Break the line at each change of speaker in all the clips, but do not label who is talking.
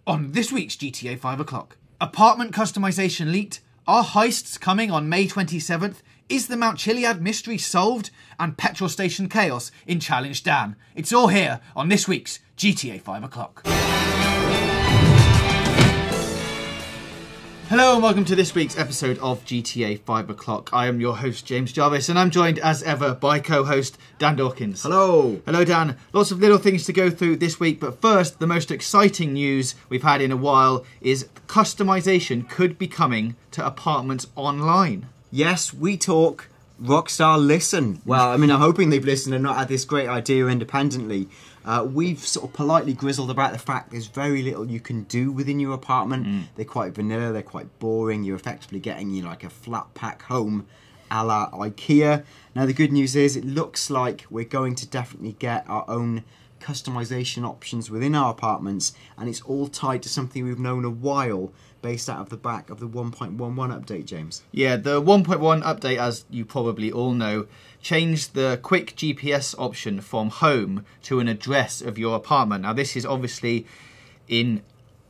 On this week's GTA 5 o'clock, apartment customization leaked, are heists coming on May 27th, is the Mount Chiliad mystery solved, and petrol station chaos in Challenge Dan. It's all here on this week's GTA 5 o'clock. Hello and welcome to this week's episode of GTA 5 o'clock. I am your host James Jarvis and I'm joined as ever by co-host Dan Dawkins.
Hello.
Hello Dan. Lots of little things to go through this week, but first the most exciting news we've had in a while is customization could be coming to apartments online.
Yes, we talk, Rockstar listen. Well, I mean, I'm hoping they've listened and not had this great idea independently. We've sort of politely grizzled about the fact there's very little you can do within your apartment. They're quite vanilla, they're quite boring. You're effectively getting like a flat pack home a la IKEA. Now the good news is it looks like we're going to definitely get our own customization options within our apartments, and it's all tied to something we've known a while based out of the back of the 1.11 update, James.
Yeah, the 1.1 update, as you probably all know, changed the quick GPS option from home to an address of your apartment. Now this is obviously in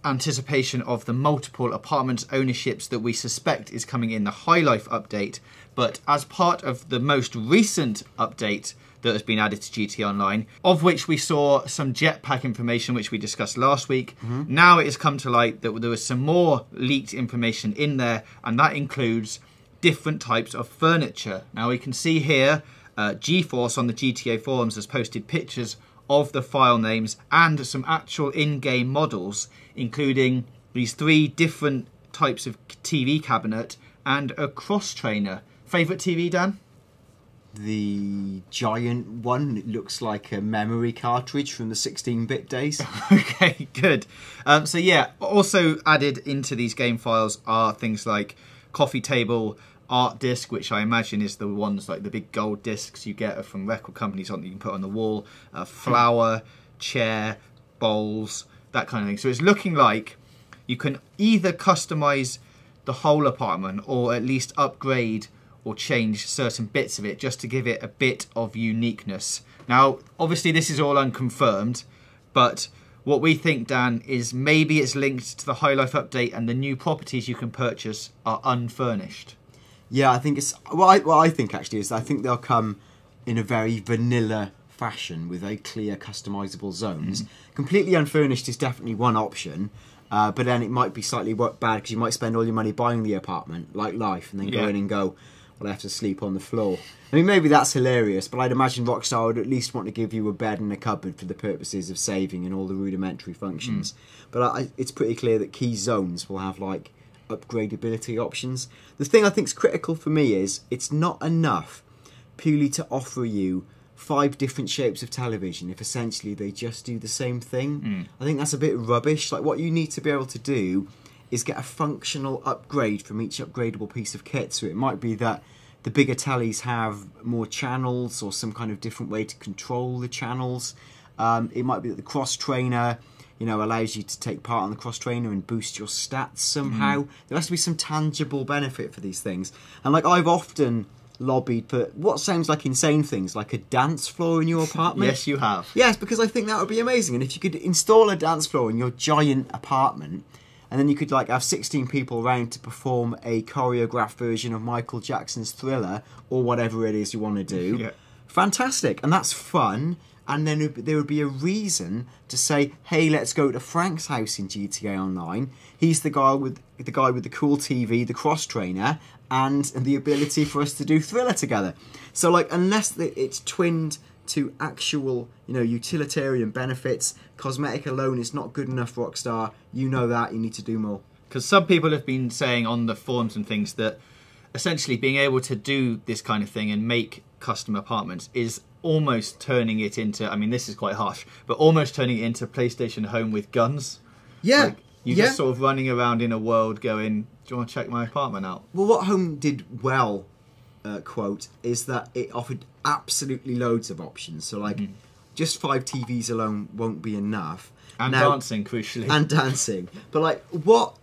anticipation of the multiple apartment ownerships that we suspect is coming in the High Life update, but as part of the most recent update that has been added to GTA Online, of which we saw some jetpack information which we discussed last week. Now it has come to light that there was some more leaked information in there, and that includes different types of furniture. Now we can see here GeForce on the GTA forums has posted pictures of the file names and some actual in-game models, including these 3 different types of TV cabinet and a cross trainer. Favourite TV, Dan?
The giant one. It looks like a memory cartridge from the 16-bit days.
Okay, good. So yeah, also added into these game files are things like coffee table, art disc, which I imagine is the ones like the big gold discs you get from record companies on that you can put on the wall, flower, chair, bowls, that kind of thing. So it's looking like you can either customize the whole apartment or at least upgrade or change certain bits of it just to give it a bit of uniqueness. Now, obviously this is all unconfirmed, but what we think, Dan, is maybe it's linked to the High Life update and the new properties you can purchase are unfurnished.
Yeah, I think it's... What I think actually is I think they'll come in a very vanilla fashion with very clear customizable zones. Completely unfurnished is definitely one option, but then it might be slightly bad because you might spend all your money buying the apartment, like life, and then go in and go, well, I have to sleep on the floor. I mean, maybe that's hilarious, but I'd imagine Rockstar would at least want to give you a bed and a cupboard for the purposes of saving and all the rudimentary functions. But it's pretty clear that key zones will have, like, upgradability options. The thing I think is critical for me is it's not enough purely to offer you 5 different shapes of television if essentially they just do the same thing. I think that's a bit rubbish. Like, what you need to be able to do is get a functional upgrade from each upgradable piece of kit. So it might be that the bigger tellies have more channels or some kind of different way to control the channels. It might be that the cross trainer, you know, allows you to take part on the cross trainer and boost your stats somehow. There has to be some tangible benefit for these things. And like, I've often lobbied for what sounds like insane things, like a dance floor in your apartment.
Yes, you have.
Yes, because I think that would be amazing. And if you could install a dance floor in your giant apartment, and then you could like have 16 people around to perform a choreographed version of Michael Jackson's Thriller or whatever it is you want to do. Fantastic. And that's fun. And then there would be a reason to say, hey, let's go to Frank's house in GTA Online. He's the guy with the cool TV, the cross trainer, and the ability for us to do Thriller together. So like, unless it's twinned to actual, you know, utilitarian benefits, cosmetic alone is not good enough, Rockstar. You know that. You need to do more.
Because some people have been saying on the forums and things that essentially being able to do this kind of thing and make custom apartments is almost turning it into, I mean, this is quite harsh, but almost turning it into PlayStation Home with guns.
Yeah.
Like, you're just sort of running around in a world going, do you want to check my apartment out?
Well, what Home did well, quote, is that it offered absolutely loads of options. So, like, just 5 TVs alone won't be enough.
And dancing, crucially.
And dancing. But, like, what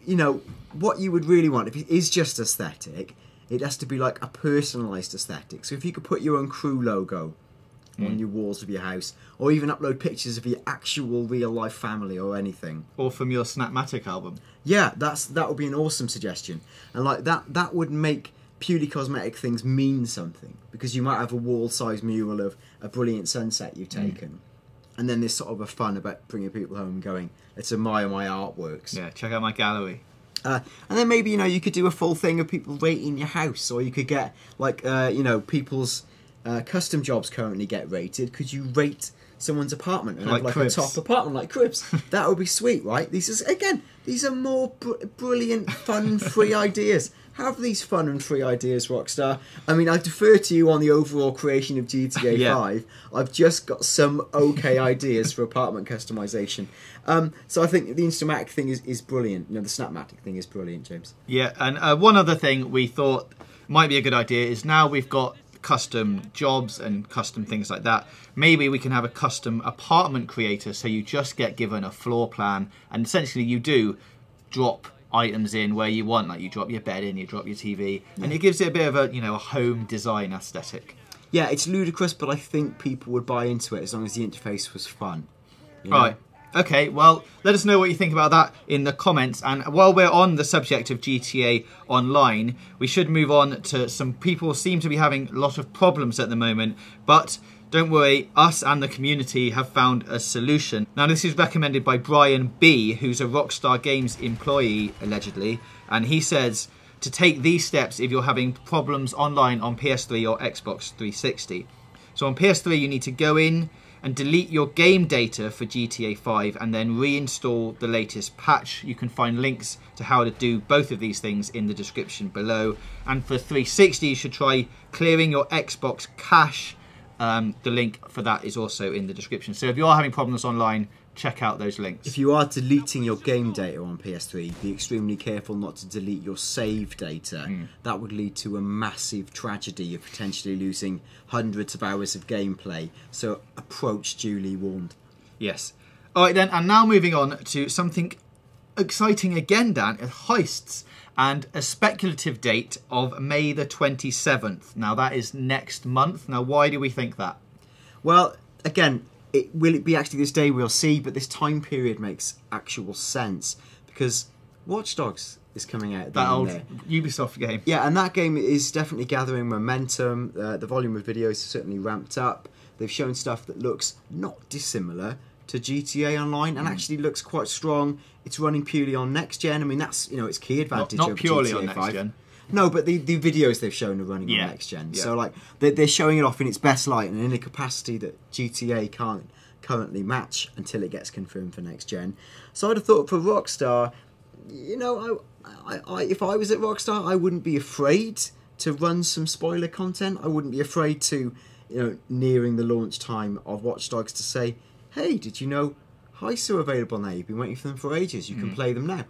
you would really want, if it is just aesthetic, it has to be, like, a personalised aesthetic. So if you could put your own crew logo on your walls of your house, or even upload pictures of your actual real life family or anything.
Or from your Snapmatic album.
Yeah, that would be an awesome suggestion. And like that would make purely cosmetic things mean something, because you might have a wall-sized mural of a brilliant sunset you've taken, and then there's sort of a fun about bringing people home and going, let's admire my artworks.
Yeah, check out my gallery.
And then maybe, you could do a full thing of people rating your house, or you could get, like, people's custom jobs currently get rated. Could you rate someone's apartment and
like
have, like,
Cribs.
a top apartment, like Cribs? That would be sweet, right? These are more brilliant, fun, free ideas. Have these fun and free ideas, Rockstar. I mean, I defer to you on the overall creation of GTA 5. I've just got some okay ideas for apartment customization. So I think the Instamatic thing is brilliant. The Snapmatic thing is brilliant, James.
Yeah, and one other thing we thought might be a good idea is, now we've got custom jobs and custom things like that, maybe we can have a custom apartment creator, so you just get given a floor plan, and essentially you do drop items in where you want, like you drop your bed in, you drop your TV, and it gives it a bit of a home design aesthetic.
Yeah, it's ludicrous, but I think people would buy into it as long as the interface was fun.
Right. Okay, well, let us know what you think about that in the comments. And while we're on the subject of GTA Online, we should move on to some people seem to be having a lot of problems at the moment, but don't worry, us and the community have found a solution. Now, this is recommended by Brian B, who's a Rockstar Games employee, allegedly, and he says to take these steps if you're having problems online on PS3 or Xbox 360. So on PS3, you need to go in and delete your game data for GTA 5 and then reinstall the latest patch. You can find links to how to do both of these things in the description below. And for 360, you should try clearing your Xbox cache. The link for that is also in the description. So if you are having problems online, check out those links.
If you are deleting your game data on PS3, be extremely careful not to delete your save data. That would lead to a massive tragedy of potentially losing hundreds of hours of gameplay. So approach duly warned.
Yes. All right then, and now moving on to something exciting again, Dan, Heists, and a speculative date of May the 27th. Now that is next month. Now why do we think that?
Well, again, will it be actually this day? We'll see, but this time period makes actual sense because Watch Dogs is coming out.
That old Ubisoft game.
Yeah, and that game is definitely gathering momentum. The volume of videos is certainly ramped up. They've shown stuff that looks not dissimilar to GTA Online and actually looks quite strong. It's running purely on next gen. I mean, that's its key advantage.
Not
over
purely
GTA
on next
5.
gen.
No, but the videos they've shown are running on next gen.
Yeah.
So like they're showing it off in its best light and in a capacity that GTA can't currently match until it gets confirmed for next gen. So I'd have thought for Rockstar, if I was at Rockstar, I wouldn't be afraid to run some spoiler content. I wouldn't be afraid to, nearing the launch time of Watch Dogs, to say, hey, did you know Heists are available now? You've been waiting for them for ages. You can play them now.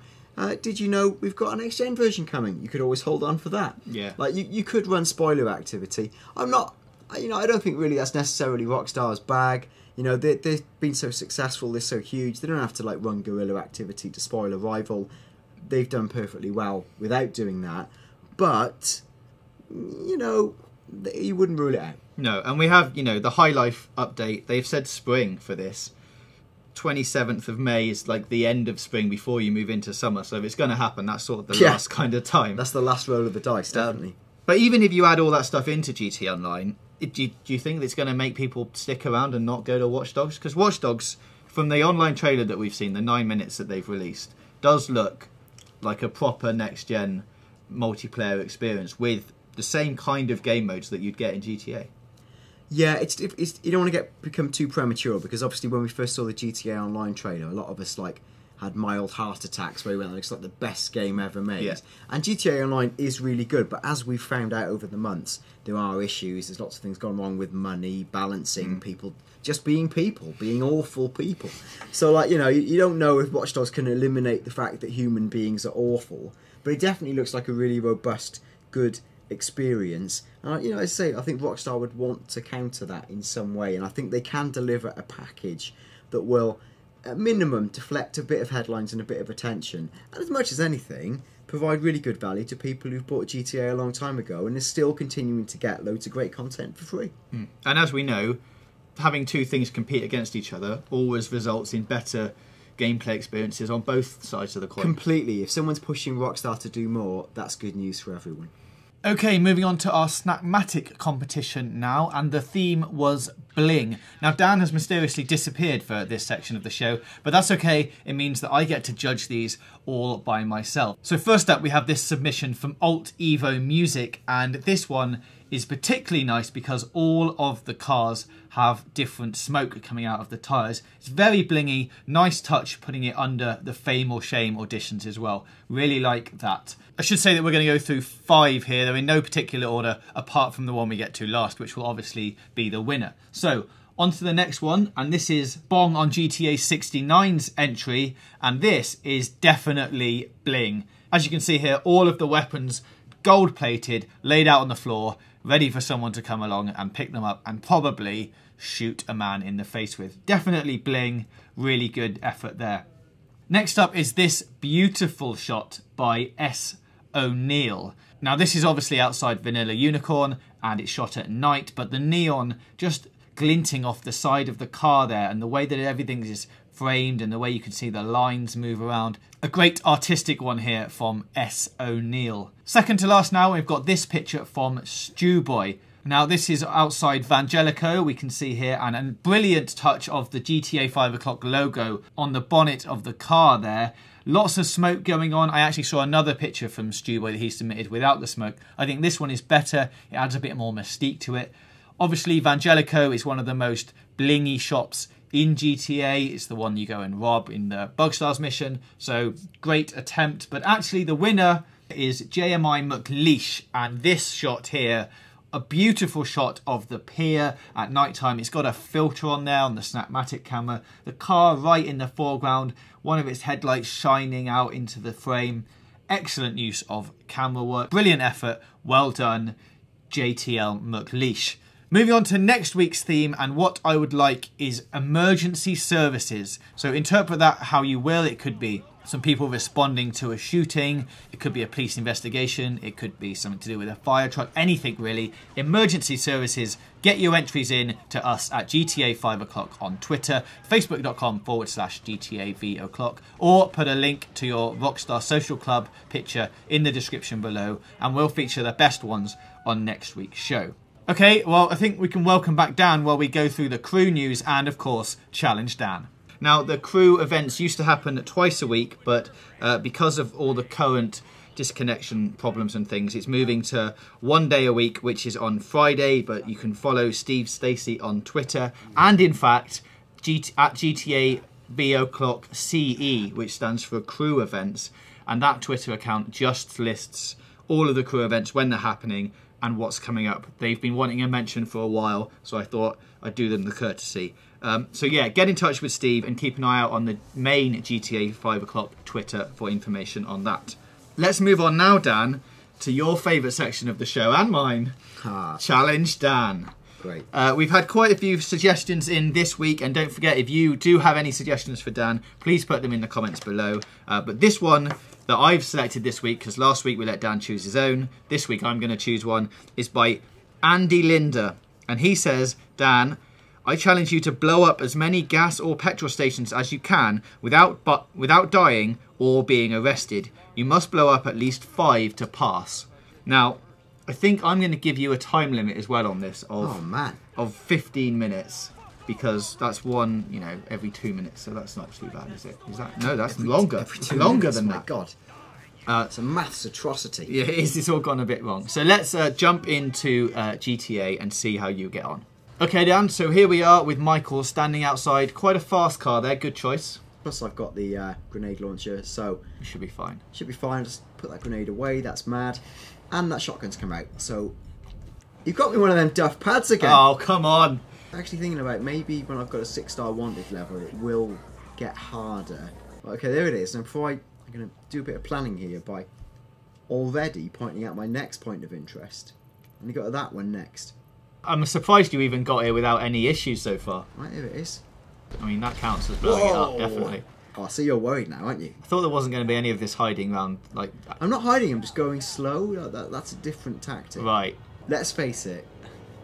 Did you know we've got an next-gen version coming? You could always hold on for that.
Yeah.
Like, you could run spoiler activity. I don't think really that's necessarily Rockstar's bag. They've been so successful, they're so huge, they don't have to run guerrilla activity to spoil a rival. They've done perfectly well without doing that. But, you wouldn't rule it out.
No, and we have, the High Life update. They've said spring for this. 27th of May is like the end of spring before you move into summer. So if it's going to happen, that's sort of the last kind of time.
That's the last roll of the dice, definitely.
But even if you add all that stuff into GTA Online, do you think it's going to make people stick around and not go to Watch Dogs? Because Watch Dogs, from the online trailer that we've seen, the 9 minutes that they've released, does look like a proper next-gen multiplayer experience with the same kind of game modes that you'd get in GTA.
Yeah, it's you don't want to become too premature, because obviously when we first saw the GTA Online trailer, a lot of us had mild heart attacks where we went, it's like the best game ever made.
Yeah.
And GTA Online is really good, but as we've found out over the months, there are issues. There's lots of things gone wrong with money, balancing people, just being awful people. So you don't know if Watch Dogs can eliminate the fact that human beings are awful, but it definitely looks like a really robust, good experience. And as I say, I think Rockstar would want to counter that in some way, and I think they can deliver a package that will, at minimum, deflect a bit of headlines and a bit of attention, and as much as anything, provide really good value to people who've bought GTA a long time ago and are still continuing to get loads of great content for free.
And as we know, having two things compete against each other always results in better gameplay experiences on both sides of the coin.
Completely. If someone's pushing Rockstar to do more, that's good news for everyone.
Okay, moving on to our Snapmatic competition now, and the theme was bling. Now, Dan has mysteriously disappeared for this section of the show, but that's okay. It means that I get to judge these all by myself. So first up, we have this submission from Alt Evo Music, and this one is particularly nice because all of the cars have different smoke coming out of the tyres. It's very blingy, nice touch putting it under the Fame or Shame auditions as well. Really like that. I should say that we're going to go through 5 here. They're in no particular order apart from the one we get to last, which will obviously be the winner. So, on to the next one, and this is Bong on GTA 69's entry, and this is definitely bling. As you can see here, all of the weapons gold-plated, laid out on the floor, ready for someone to come along and pick them up and probably shoot a man in the face with. Definitely bling, really good effort there. Next up is this beautiful shot by S. O'Neill. Now this is obviously outside Vanilla Unicorn and it's shot at night, but the neon just glinting off the side of the car there and the way that everything is framed and the way you can see the lines move around. A great artistic one here from S. O'Neill. Second to last now, we've got this picture from Stewboy. Now this is outside Vangelico, we can see here, and a brilliant touch of the GTA 5 o'clock logo on the bonnet of the car there. Lots of smoke going on. I actually saw another picture from Stewboy that he submitted without the smoke. I think this one is better. It adds a bit more mystique to it. Obviously, Vangelico is one of the most blingy shops in GTA. It's the one you go and rob in the Bugstars mission. So, great attempt. But actually, the winner is JMI McLeish. And this shot here, a beautiful shot of the pier at night time. It's got a filter on there on the Snapmatic camera. The car right in the foreground. One of its headlights shining out into the frame. Excellent use of camera work. Brilliant effort. Well done, JTL McLeish. Moving on to next week's theme, and what I would like is emergency services. So interpret that how you will. It could be some people responding to a shooting. It could be a police investigation. It could be something to do with a fire truck. Anything really. Emergency services. Get your entries in to us at GTA 5 o'clock on Twitter, facebook.com/GTA V o'clock, or put a link to your Rockstar Social Club picture in the description below, and we'll feature the best ones on next week's show. Okay, well, I think we can welcome back Dan while we go through the crew news and, of course, Challenge Dan. Now, the crew events used to happen twice a week, but because of all the current disconnection problems and things, it's moving to 1 day a week, which is on Friday, but you can follow Steve Stacey on Twitter, and in fact, at GTA B o'clock CE, which stands for crew events, and that Twitter account just lists all of the crew events, when they're happening, and what's coming up. They've been wanting a mention for a while, so I thought I'd do them the courtesy. So yeah, get in touch with Steve and keep an eye out on the main GTA 5 o'clock Twitter for information on that. Let's move on now, Dan, to your favourite section of the show and mine, Challenge Dan.
Great.
We've had quite a few suggestions in this week, and don't forget, if you do have any suggestions for Dan, please put them in the comments below. But this one that I've selected this week, because last week we let Dan choose his own, this week I'm going to choose one, is by Andy Linder. And he says, Dan, I challenge you to blow up as many gas or petrol stations as you can without dying or being arrested. You must blow up at least 5 to pass. Now, I think I'm going to give you a time limit as well on this of 15 minutes, because that's one, you know, every 2 minutes, so that's not too bad, is it? Is that? No, that's longer. Longer than that.
God. It's a maths atrocity.
Yeah, it is. It's all gone a bit wrong. So let's jump into GTA and see how you get on. Okay, Dan, so here we are with Michael standing outside. Quite a fast car there. Good choice.
Plus I've got the grenade launcher, so...
You should be fine.
Should be fine. Just put that grenade away. That's mad. And that shotgun's come out. So you've got me one of them duff pads again.
Oh, come on.
I'm actually thinking about maybe when I've got a 6-star wanted level, it will get harder. Okay, there it is. And before I'm going to do a bit of planning here by already pointing out my next point of interest. And you got that one next.
I'm surprised you even got here without any issues so far.
Right, here it is.
I mean, that counts as blowing it up, definitely.
Oh, so you're worried now, aren't you?
I thought there wasn't going to be any of this hiding around like that.
I'm not hiding, I'm just going slow. That's a different tactic.
Right.
Let's face it,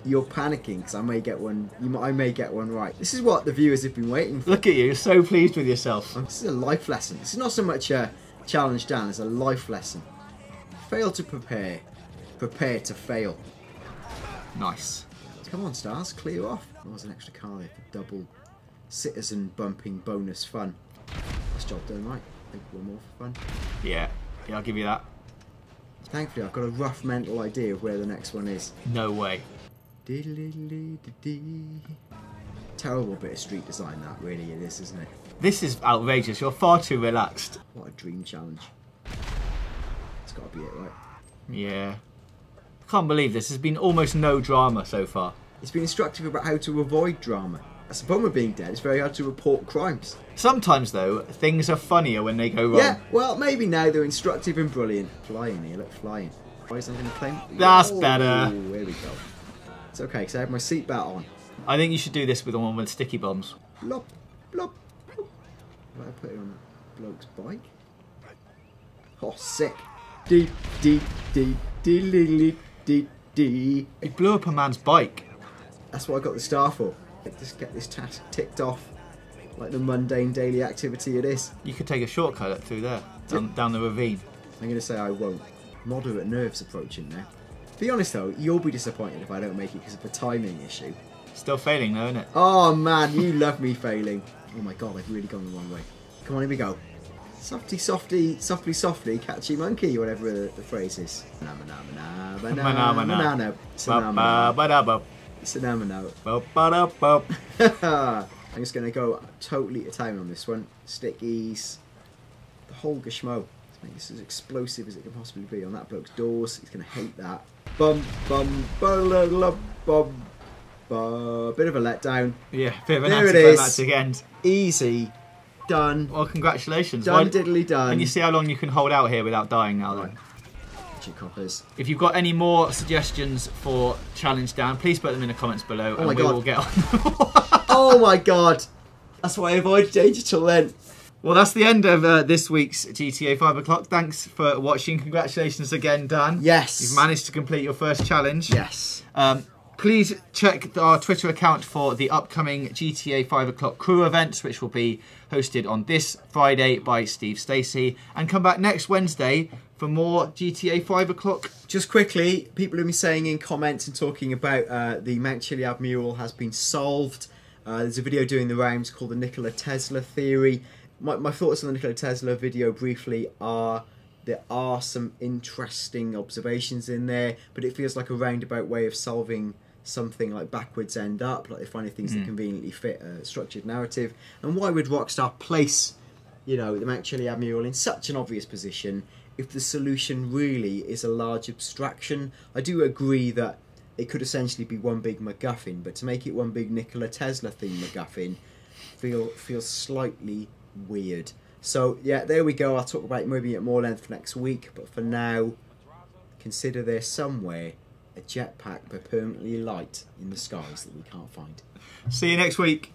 You're panicking because I may get one. I may get one right. This is what the viewers have been waiting for.
Look at you, you're so pleased with yourself.
This is a life lesson. This is not so much a challenge down, it's a life lesson. Fail to prepare. Prepare to fail.
Nice.
Come on, stars, clear off. There was an extra car there for double citizen bumping bonus fun. That's job done right. I think one more for fun.
Yeah, I'll give you that.
Thankfully, I've got a rough mental idea of where the next one is.
No way.
Terrible bit of street design, that really it is, isn't it?
This is outrageous. You're far too relaxed.
What a dream challenge. It's got to be it, right?
Yeah. I can't believe this. There's been almost no drama so far.
It's been instructive about how to avoid drama. That's the problem with being dead. It's very hard to report crimes.
Sometimes, though, things are funnier when they go wrong.
Yeah, well, maybe now they're instructive and brilliant. Flying here, look, flying. Why is I'm going to claim?
That's better.
There we go. It's okay, because I have my seatbelt on.
I think you should do this with the one with sticky bombs.
Blop, blop, blop. Why I put it on the bloke's bike? Oh, sick. Deep, deep, deep, deep, deep, deep.
You blew up a man's bike.
That's what I got the star for. Just get this task ticked off. Like the mundane daily activity it is.
You could take a shortcut through there, down the ravine.
I'm going to say I won't. Moderate nerves approaching now. Be honest though, you'll be disappointed if I don't make it because of a timing issue.
Still failing though, isn't it?
Oh man, you love me failing. Oh my god, I've really gone the wrong way. Come on, here we go. Softly, softly, softly, softly, catchy monkey, whatever the phrase is. I'm just going to go totally to town on this one. Stickies. The whole gashmo. Let's make this as explosive as it can possibly be on that bloke's doors. He's going to hate that. Bum, bum, bum, bum. Bit of a letdown.
Yeah, bit of an
there it is.
anticlimactic end.
Easy. Done.
Well, congratulations.
Done, diddly done.
And you see how long you can hold out here without dying now, then.
Right. Coppers.
If you've got any more suggestions for Challenge Down, please put them in the comments below, and we will get on.
Oh my god. That's why I avoided danger till then.
Well, that's the end of this week's GTA 5 O'Clock. Thanks for watching. Congratulations again, Dan.
Yes.
You've managed to complete your first challenge.
Yes.
Please check our Twitter account for the upcoming GTA 5 O'Clock crew events, which will be hosted on this Friday by Steve Stacey. And come back next Wednesday for more GTA 5 O'Clock.
Just quickly, people have been saying in comments and talking about the Mount Chiliad mural has been solved. There's a video doing the rounds called the Nikola Tesla theory. My thoughts on the Nikola Tesla video briefly are there are some interesting observations in there, but it feels like a roundabout way of solving something like backwards end up, like they're finding things that conveniently fit a structured narrative. And why would Rockstar place, you know, the Mount Chiliad mural in such an obvious position if the solution really is a large abstraction? I do agree that it could essentially be one big MacGuffin, but to make it one big Nikola Tesla themed MacGuffin feels slightly weird. So yeah, there we go. I'll talk about it maybe at more length next week, but for now, consider there somewhere a jetpack but permanently light in the skies that we can't find.
See you next week.